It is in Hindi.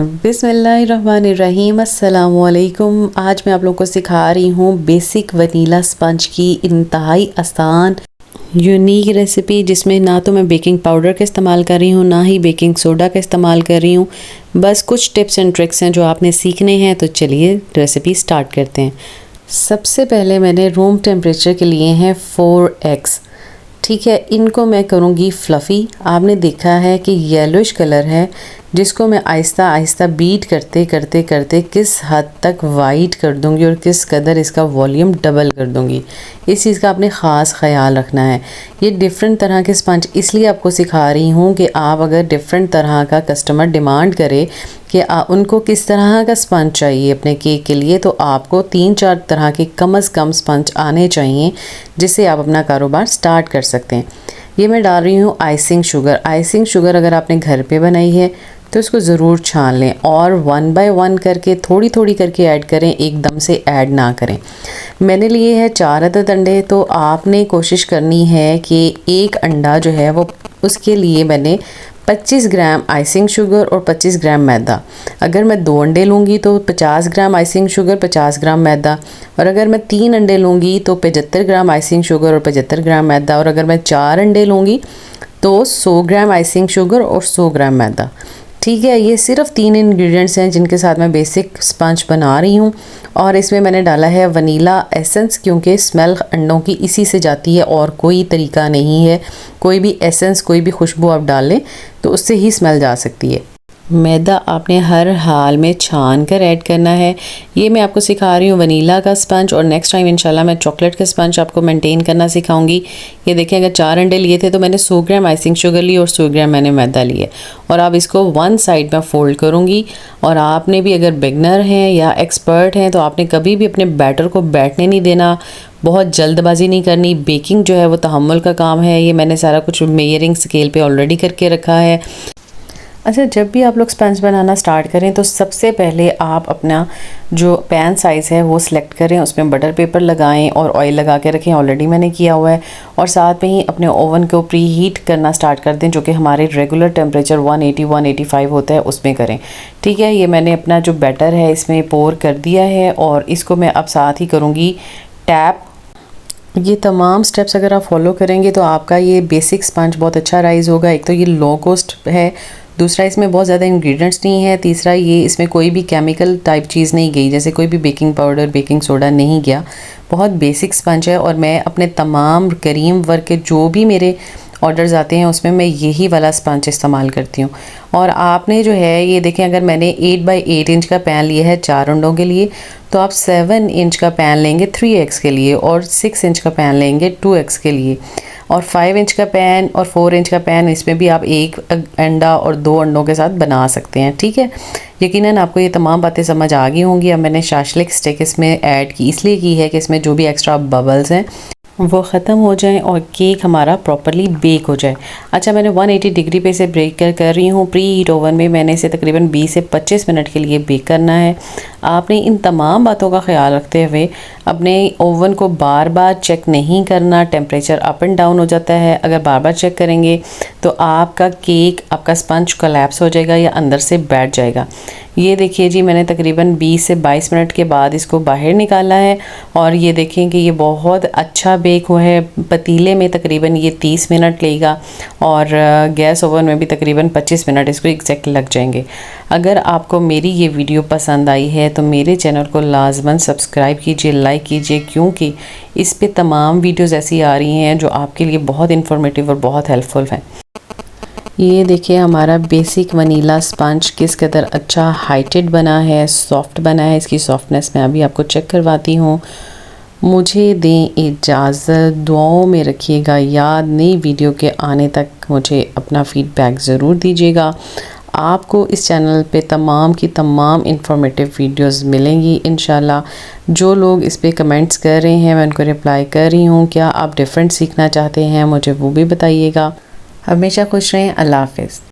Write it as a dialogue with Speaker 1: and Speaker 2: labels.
Speaker 1: बिस्मिल्लाहिर्रहमानिर्रहीम अस्सलामुअलैकुम। आज मैं आप लोगों को सिखा रही हूँ बेसिक वनीला स्पंज की इंतहाई आसान यूनिक रेसिपी, जिसमें ना तो मैं बेकिंग पाउडर का इस्तेमाल कर रही हूँ ना ही बेकिंग सोडा का इस्तेमाल कर रही हूँ। बस कुछ टिप्स एंड ट्रिक्स हैं जो आपने सीखने हैं। तो चलिए रेसिपी स्टार्ट करते हैं। सबसे पहले मैंने रूम टेम्परेचर के लिए हैं 4 एग्स। ठीक है, इनको मैं करूँगी फ्लफ़ी। आपने देखा है कि येलोइश कलर है, जिसको मैं आहिस्ता आहिस्ता बीट करते करते करते किस हद तक वाइट कर दूँगी और किस कदर इसका वॉल्यूम डबल कर दूँगी। इस चीज़ का आपने ख़ास ख्याल रखना है। ये डिफरेंट तरह के स्पंज इसलिए आपको सिखा रही हूँ कि आप अगर डिफरेंट तरह का कस्टमर डिमांड करे कि उनको किस तरह का स्पंज चाहिए अपने केक के लिए, तो आपको 3-4 तरह के कम से कम स्पंज आने चाहिए, जिससे आप अपना कारोबार स्टार्ट कर सकते हैं। ये मैं डाल रही हूँ आइसिंग शुगर। आइसिंग शुगर अगर आपने घर पे बनाई है तो इसको ज़रूर छान लें और 1 बाय 1 करके थोड़ी थोड़ी करके ऐड करें, एकदम से ऐड ना करें। मैंने लिए है 4 अदद अंडे, तो आपने कोशिश करनी है कि एक अंडा जो है वो, उसके लिए मैंने 25 ग्राम आइसिंग शुगर और 25 ग्राम मैदा। अगर मैं 2 अंडे लूँगी तो 50 ग्राम आइसिंग शुगर 50 ग्राम मैदा, और अगर मैं 3 अंडे लूँगी तो 75 ग्राम आइसिंग शुगर और 75 ग्राम मैदा, और अगर मैं 4 अंडे लूँगी तो 100 ग्राम आइसिंग शुगर और 100 ग्राम मैदा। ठीक है, ये सिर्फ 3 इंग्रेडिएंट्स हैं जिनके साथ मैं बेसिक स्पंज बना रही हूँ। और इसमें मैंने डाला है वनीला एसेंस, क्योंकि स्मेल अंडों की इसी से जाती है और कोई तरीका नहीं है। कोई भी एसेंस, कोई भी खुशबू आप डाल लें तो उससे ही स्मेल जा सकती है। मैदा आपने हर हाल में छान कर ऐड करना है। ये मैं आपको सिखा रही हूँ वनीला का स्पंज, और नेक्स्ट टाइम इंशाल्लाह मैं चॉकलेट का स्पंज आपको मेंटेन करना सिखाऊंगी। ये देखें, अगर 4 अंडे लिए थे तो मैंने 100 ग्राम आइसिंग शुगर ली और 100 ग्राम मैंने मैदा लिया। और अब इसको 1 साइड में फ़ोल्ड करूँगी। और आपने भी अगर बिगनर हैं या एक्सपर्ट हैं तो आपने कभी भी अपने बैटर को बैठने नहीं देना, बहुत जल्दबाजी नहीं करनी। बेकिंग जो है वो तहम्मुल का काम है। ये मैंने सारा कुछ मेजरिंग स्केल पे ऑलरेडी करके रखा है। अच्छा, जब भी आप लोग स्पंज बनाना स्टार्ट करें तो सबसे पहले आप अपना जो पैन साइज़ है वो सिलेक्ट करें, उसमें बटर पेपर लगाएं और ऑयल लगा के रखें। ऑलरेडी मैंने किया हुआ है। और साथ में ही अपने ओवन को प्री हीट करना स्टार्ट कर दें, जो कि हमारे रेगुलर टेम्परेचर 180-185 होता है, उसमें करें। ठीक है, ये मैंने अपना जो बैटर है इसमें पोर कर दिया है और इसको मैं अब साथ ही करूँगी टैप। ये तमाम स्टेप्स अगर आप फॉलो करेंगे तो आपका ये बेसिक स्पंज बहुत अच्छा राइज़ होगा। एक तो ये लो कॉस्ट है, दूसरा इसमें बहुत ज़्यादा इंग्रेडिएंट्स नहीं है, तीसरा ये इसमें कोई भी केमिकल टाइप चीज़ नहीं गई, जैसे कोई भी बेकिंग पाउडर, बेकिंग सोडा नहीं गया। बहुत बेसिक स्पंज है। और मैं अपने तमाम करीम वर्क के जो भी मेरे ऑर्डर्स आते हैं उसमें मैं यही वाला स्पंज इस्तेमाल करती हूँ। और आपने जो है ये देखें, अगर मैंने 8 बाई 8 इंच का पैन लिया है 4 अंडों के लिए, तो आप 7 इंच का पैन लेंगे 3 एग्स के लिए, और 6 इंच का पैन लेंगे 2 एग्स के लिए, और 5 इंच का पैन और 4 इंच का पैन, इसमें भी आप एक अंडा और 2 अंडों के साथ बना सकते हैं। ठीक है, यकीनन आपको ये तमाम बातें समझ आ गई होंगी। अब मैंने शाशलिक स्टिक इसमें ऐड की इसलिए की है कि इसमें जो भी एक्स्ट्रा बबल्स हैं वो ख़त्म हो जाएं और केक हमारा प्रॉपरली बेक हो जाए। अच्छा, मैंने 180 डिग्री पे इसे बेक कर रही हूँ। प्री हीट ओवन में मैंने इसे तकरीबन 20 से 25 मिनट के लिए बेक करना है। आपने इन तमाम बातों का ख्याल रखते हुए अपने ओवन को बार बार चेक नहीं करना। टेम्परेचर अप एंड डाउन हो जाता है। अगर बार बार चेक करेंगे तो आपका केक, आपका स्पंज कोलैप्स हो जाएगा या अंदर से बैठ जाएगा। ये देखिए जी, मैंने तकरीबन 20 से 22 मिनट के बाद इसको बाहर निकाला है और ये देखें कि ये बहुत अच्छा बेक हुआ है। पतीले में तकरीबन ये 30 मिनट लेगा और गैस ओवन में भी तकरीबन 25 मिनट इसको एग्जैक्ट लग जाएंगे। अगर आपको मेरी ये वीडियो पसंद आई है तो मेरे चैनल को लाजमन सब्सक्राइब कीजिए, लाइक कीजिए, क्योंकि इस पे तमाम वीडियोज़ ऐसी आ रही हैं जो आपके लिए बहुत इन्फॉर्मेटिव और बहुत हेल्पफुल हैं। ये देखिए हमारा बेसिक वनीला स्पंज किस कदर अच्छा हाइटेड बना है, सॉफ्ट बना है। इसकी सॉफ्टनेस मैं अभी आपको चेक करवाती हूँ। मुझे दें इजाज़त, दुआओं में रखिएगा याद। नई वीडियो के आने तक मुझे अपना फ़ीडबैक ज़रूर दीजिएगा। आपको इस चैनल पे तमाम की तमाम इंफॉर्मेटिव वीडियोस मिलेंगी इंशाल्लाह। जो लोग इस पे कमेंट्स कर रहे हैं मैं उनको रिप्लाई कर रही हूँ। क्या आप डिफरेंट सीखना चाहते हैं मुझे वो भी बताइएगा। हमेशा खुश रहें। अल्लाह हाफ़िज़।